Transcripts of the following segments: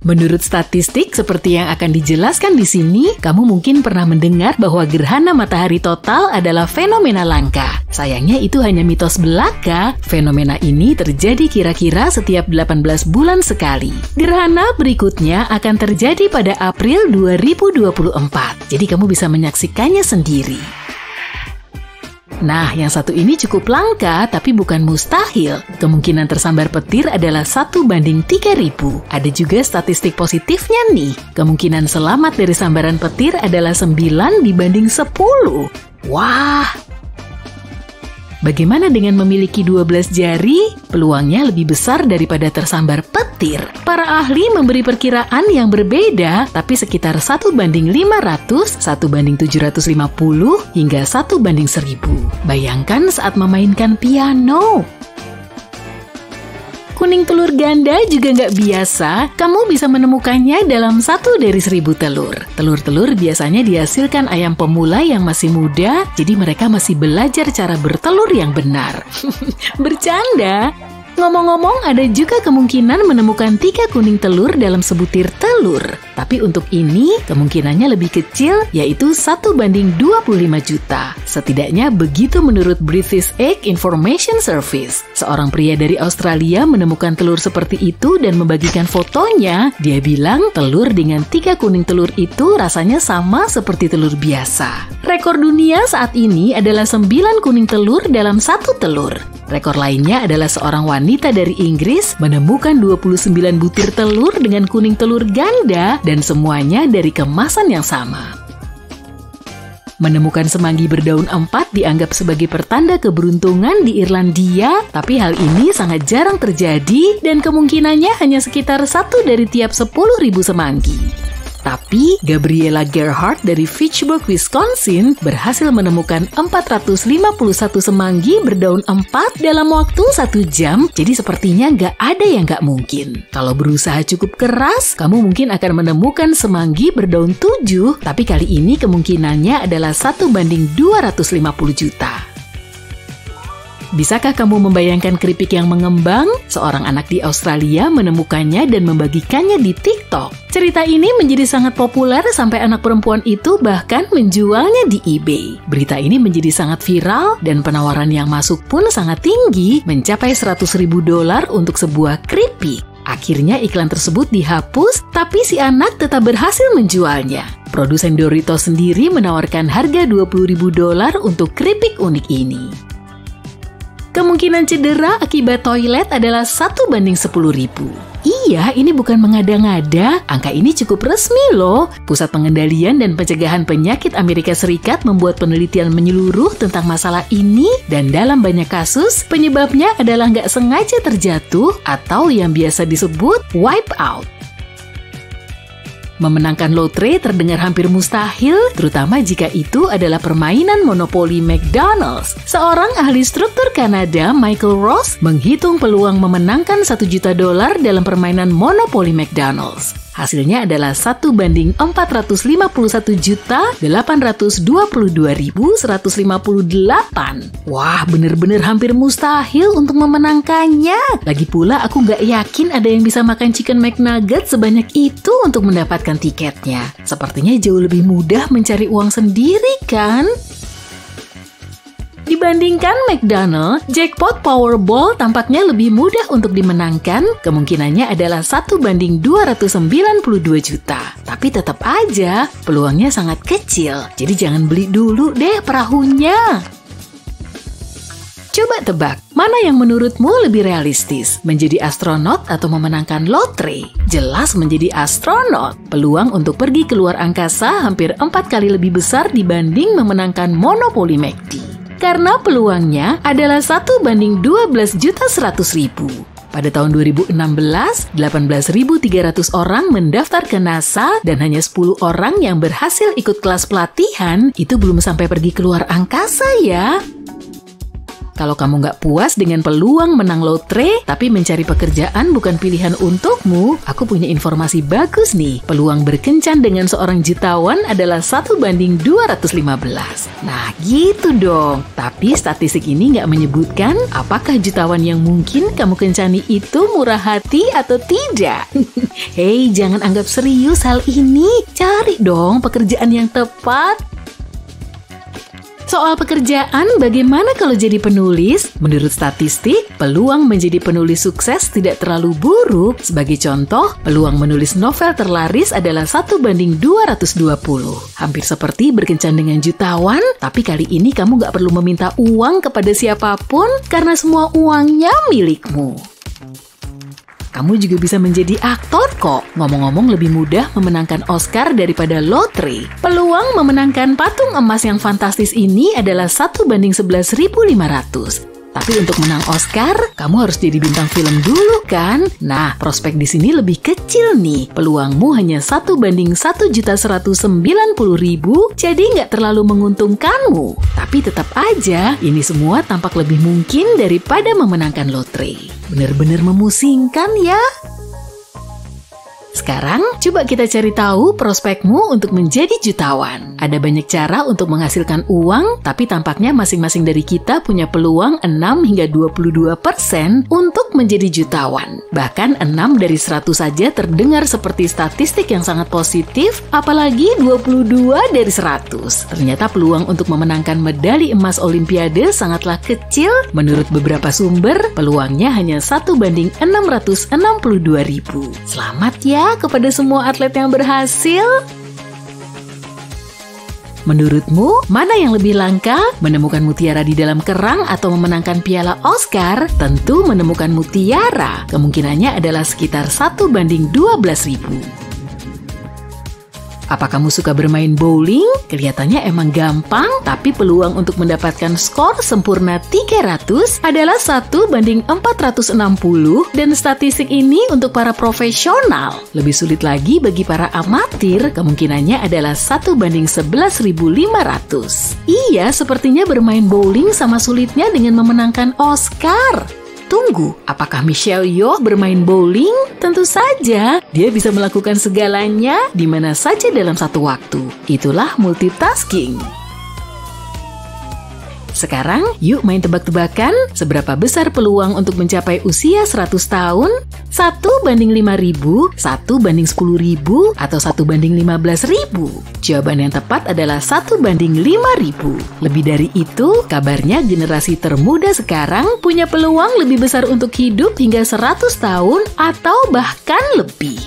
Menurut statistik seperti yang akan dijelaskan di sini, kamu mungkin pernah mendengar bahwa gerhana matahari total adalah fenomena langka. Sayangnya itu hanya mitos belaka. Fenomena ini terjadi kira-kira setiap 18 bulan sekali. Gerhana berikutnya akan terjadi pada April 2024. Jadi kamu bisa menyaksikannya sendiri. Nah, yang satu ini cukup langka, tapi bukan mustahil. Kemungkinan tersambar petir adalah 1:3000. Ada juga statistik positifnya nih. Kemungkinan selamat dari sambaran petir adalah 9:10. Wah! Bagaimana dengan memiliki 12 jari? Peluangnya lebih besar daripada tersambar petir. Para ahli memberi perkiraan yang berbeda, tapi sekitar 1:500, 1:750, hingga 1:1000. Bayangkan saat memainkan piano. Kuning telur ganda juga nggak biasa, kamu bisa menemukannya dalam 1 dari 1000 telur. Telur-telur biasanya dihasilkan ayam pemula yang masih muda, jadi mereka masih belajar cara bertelur yang benar. Bercanda! Ngomong-ngomong, ada juga kemungkinan menemukan 3 kuning telur dalam sebutir telur. Tapi untuk ini, kemungkinannya lebih kecil, yaitu 1:25 juta. Setidaknya begitu menurut British Egg Information Service. Seorang pria dari Australia menemukan telur seperti itu dan membagikan fotonya. Dia bilang telur dengan 3 kuning telur itu rasanya sama seperti telur biasa. Rekor dunia saat ini adalah 9 kuning telur dalam 1 telur. Rekor lainnya adalah seorang wanita dari Inggris menemukan 29 butir telur dengan kuning telur ganda dan semuanya dari kemasan yang sama. Menemukan semanggi berdaun 4 dianggap sebagai pertanda keberuntungan di Irlandia, tapi hal ini sangat jarang terjadi dan kemungkinannya hanya sekitar 1 dari tiap 10.000 semanggi. Tapi, Gabriela Gerhardt dari Fitchburg, Wisconsin berhasil menemukan 451 semanggi berdaun 4 dalam waktu 1 jam, jadi sepertinya nggak ada yang nggak mungkin. Kalau berusaha cukup keras, kamu mungkin akan menemukan semanggi berdaun 7, tapi kali ini kemungkinannya adalah 1:250 juta. Bisakah kamu membayangkan keripik yang mengembang? Seorang anak di Australia menemukannya dan membagikannya di TikTok. Cerita ini menjadi sangat populer sampai anak perempuan itu bahkan menjualnya di eBay. Berita ini menjadi sangat viral dan penawaran yang masuk pun sangat tinggi, mencapai $100.000 untuk sebuah keripik. Akhirnya iklan tersebut dihapus, tapi si anak tetap berhasil menjualnya. Produsen Doritos sendiri menawarkan harga $20.000 untuk keripik unik ini. Kemungkinan cedera akibat toilet adalah 1:10.000. Iya, ini bukan mengada-ngada. Angka ini cukup resmi loh. Pusat Pengendalian dan Pencegahan Penyakit Amerika Serikat membuat penelitian menyeluruh tentang masalah ini dan dalam banyak kasus, penyebabnya adalah nggak sengaja terjatuh atau yang biasa disebut wipe out. Memenangkan lotre terdengar hampir mustahil, terutama jika itu adalah permainan monopoli McDonald's. Seorang ahli struktur Kanada, Michael Ross, menghitung peluang memenangkan $1 juta dalam permainan monopoli McDonald's. Hasilnya adalah 1:451.822.158. Wah, bener-bener hampir mustahil untuk memenangkannya. Lagi pula aku nggak yakin ada yang bisa makan chicken McNugget sebanyak itu untuk mendapatkan tiketnya. Sepertinya jauh lebih mudah mencari uang sendiri kan? Dibandingkan McDonald, jackpot Powerball tampaknya lebih mudah untuk dimenangkan. Kemungkinannya adalah 1:292 juta. Tapi tetap aja, peluangnya sangat kecil. Jadi jangan beli dulu deh perahunya. Coba tebak, mana yang menurutmu lebih realistis? Menjadi astronot atau memenangkan lotre? Jelas menjadi astronot. Peluang untuk pergi ke luar angkasa hampir 4 kali lebih besar dibanding memenangkan monopoli McD. Karena peluangnya adalah 1:12.100.000. Pada tahun 2016, 18.300 orang mendaftar ke NASA dan hanya 10 orang yang berhasil ikut kelas pelatihan. Itu belum sampai pergi keluar angkasa ya. Kalau kamu nggak puas dengan peluang menang lotre, tapi mencari pekerjaan bukan pilihan untukmu, aku punya informasi bagus nih. Peluang berkencan dengan seorang jutawan adalah 1:215. Nah, gitu dong. Tapi statistik ini nggak menyebutkan apakah jutawan yang mungkin kamu kencani itu murah hati atau tidak. Hei, jangan anggap serius hal ini. Cari dong pekerjaan yang tepat. Soal pekerjaan, bagaimana kalau jadi penulis? Menurut statistik, peluang menjadi penulis sukses tidak terlalu buruk. Sebagai contoh, peluang menulis novel terlaris adalah 1:220. Hampir seperti berkencan dengan jutawan, tapi kali ini kamu gak perlu meminta uang kepada siapapun karena semua uangnya milikmu. Kamu juga bisa menjadi aktor kok. Ngomong-ngomong, lebih mudah memenangkan Oscar daripada lotre. Peluang memenangkan patung emas yang fantastis ini adalah 1:11.500. Tapi untuk menang Oscar, kamu harus jadi bintang film dulu kan? Nah, prospek di sini lebih kecil nih. Peluangmu hanya 1:1.190.000, jadi nggak terlalu menguntungkanmu. Tapi tetap aja, ini semua tampak lebih mungkin daripada memenangkan lotre. Bener-bener memusingkan ya. Sekarang, coba kita cari tahu prospekmu untuk menjadi jutawan. Ada banyak cara untuk menghasilkan uang, tapi tampaknya masing-masing dari kita punya peluang 6 hingga 22% untuk menjadi jutawan. Bahkan 6 dari 100 saja terdengar seperti statistik yang sangat positif, apalagi 22 dari 100. Ternyata peluang untuk memenangkan medali emas Olimpiade sangatlah kecil. Menurut beberapa sumber, peluangnya hanya 1:662.000. Selamat ya kepada semua atlet yang berhasil. Menurutmu, mana yang lebih langka? Menemukan mutiara di dalam kerang atau memenangkan piala Oscar? Tentu menemukan mutiara. Kemungkinannya adalah sekitar 1:12.000. Apa kamu suka bermain bowling? Kelihatannya emang gampang, tapi peluang untuk mendapatkan skor sempurna 300 adalah 1:460 dan statistik ini untuk para profesional. Lebih sulit lagi bagi para amatir, kemungkinannya adalah 1:11.500. Iya, sepertinya bermain bowling sama sulitnya dengan memenangkan Oscar. Tunggu, apakah Michelle Yeoh bermain bowling? Tentu saja, dia bisa melakukan segalanya di mana saja dalam satu waktu. Itulah multitasking. Sekarang, yuk main tebak-tebakan seberapa besar peluang untuk mencapai usia 100 tahun? 1:5.000, 1:10.000, atau 1:15.000? Jawaban yang tepat adalah 1:5.000. Lebih dari itu, kabarnya generasi termuda sekarang punya peluang lebih besar untuk hidup hingga 100 tahun atau bahkan lebih.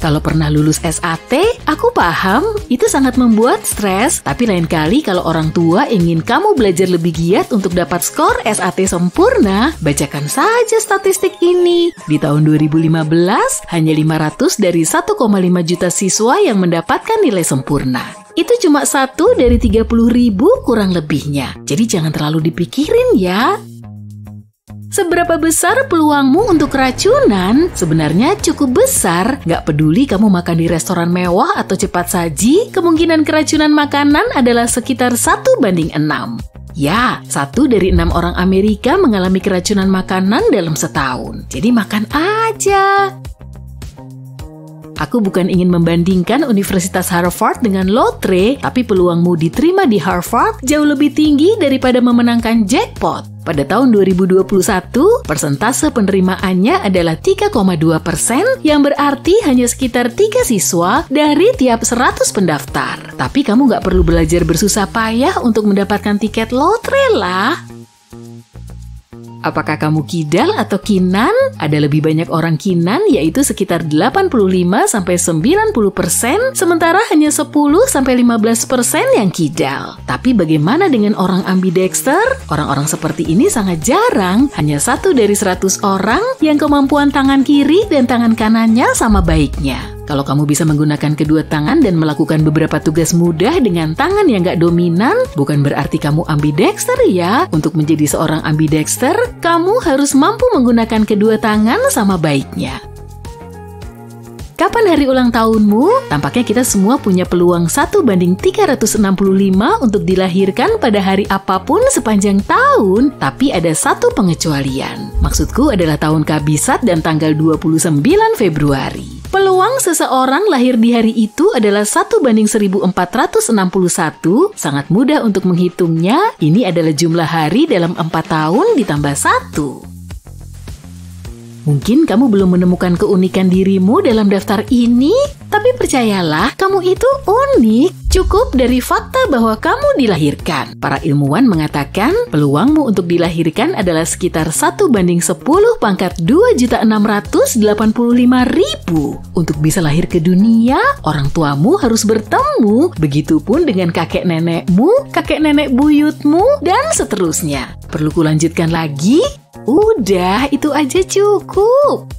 Kalau pernah lulus SAT, aku paham itu sangat membuat stres. Tapi lain kali kalau orang tua ingin kamu belajar lebih giat untuk dapat skor SAT sempurna, bacakan saja statistik ini. Di tahun 2015, hanya 500 dari 1,5 juta siswa yang mendapatkan nilai sempurna. Itu cuma 1 dari 30.000 kurang lebihnya. Jadi jangan terlalu dipikirin ya. Seberapa besar peluangmu untuk keracunan? Sebenarnya cukup besar. Nggak peduli kamu makan di restoran mewah atau cepat saji, kemungkinan keracunan makanan adalah sekitar 1:6. Ya, 1 dari 6 orang Amerika mengalami keracunan makanan dalam setahun. Jadi makan aja. Aku bukan ingin membandingkan Universitas Harvard dengan lotre, tapi peluangmu diterima di Harvard jauh lebih tinggi daripada memenangkan jackpot. Pada tahun 2021, persentase penerimaannya adalah 3,2%, yang berarti hanya sekitar 3 siswa dari tiap 100 pendaftar. Tapi kamu nggak perlu belajar bersusah payah untuk mendapatkan tiket lotre lah. Apakah kamu kidal atau kinan? Ada lebih banyak orang kinan, yaitu sekitar 85-90%, sementara hanya 10-15% yang kidal. Tapi bagaimana dengan orang ambidexter? Orang-orang seperti ini sangat jarang, hanya 1 dari 100 orang yang kemampuan tangan kiri dan tangan kanannya sama baiknya. Kalau kamu bisa menggunakan kedua tangan dan melakukan beberapa tugas mudah dengan tangan yang gak dominan, bukan berarti kamu ambidexter ya. Untuk menjadi seorang ambidexter, kamu harus mampu menggunakan kedua tangan sama baiknya. Kapan hari ulang tahunmu? Tampaknya kita semua punya peluang 1/365 untuk dilahirkan pada hari apapun sepanjang tahun, tapi ada satu pengecualian. Maksudku adalah tahun kabisat dan tanggal 29 Februari. Peluang seseorang lahir di hari itu adalah 1/1461. Sangat mudah untuk menghitungnya. Ini adalah jumlah hari dalam 4 tahun ditambah 1. Mungkin kamu belum menemukan keunikan dirimu dalam daftar ini, tapi percayalah, kamu itu unik. Cukup dari fakta bahwa kamu dilahirkan. Para ilmuwan mengatakan peluangmu untuk dilahirkan adalah sekitar 1/10 pangkat 2.685.000. Untuk bisa lahir ke dunia, orang tuamu harus bertemu. Begitupun dengan kakek nenekmu, kakek nenek buyutmu, dan seterusnya. Perlu kulanjutkan lagi? Udah, itu aja cukup.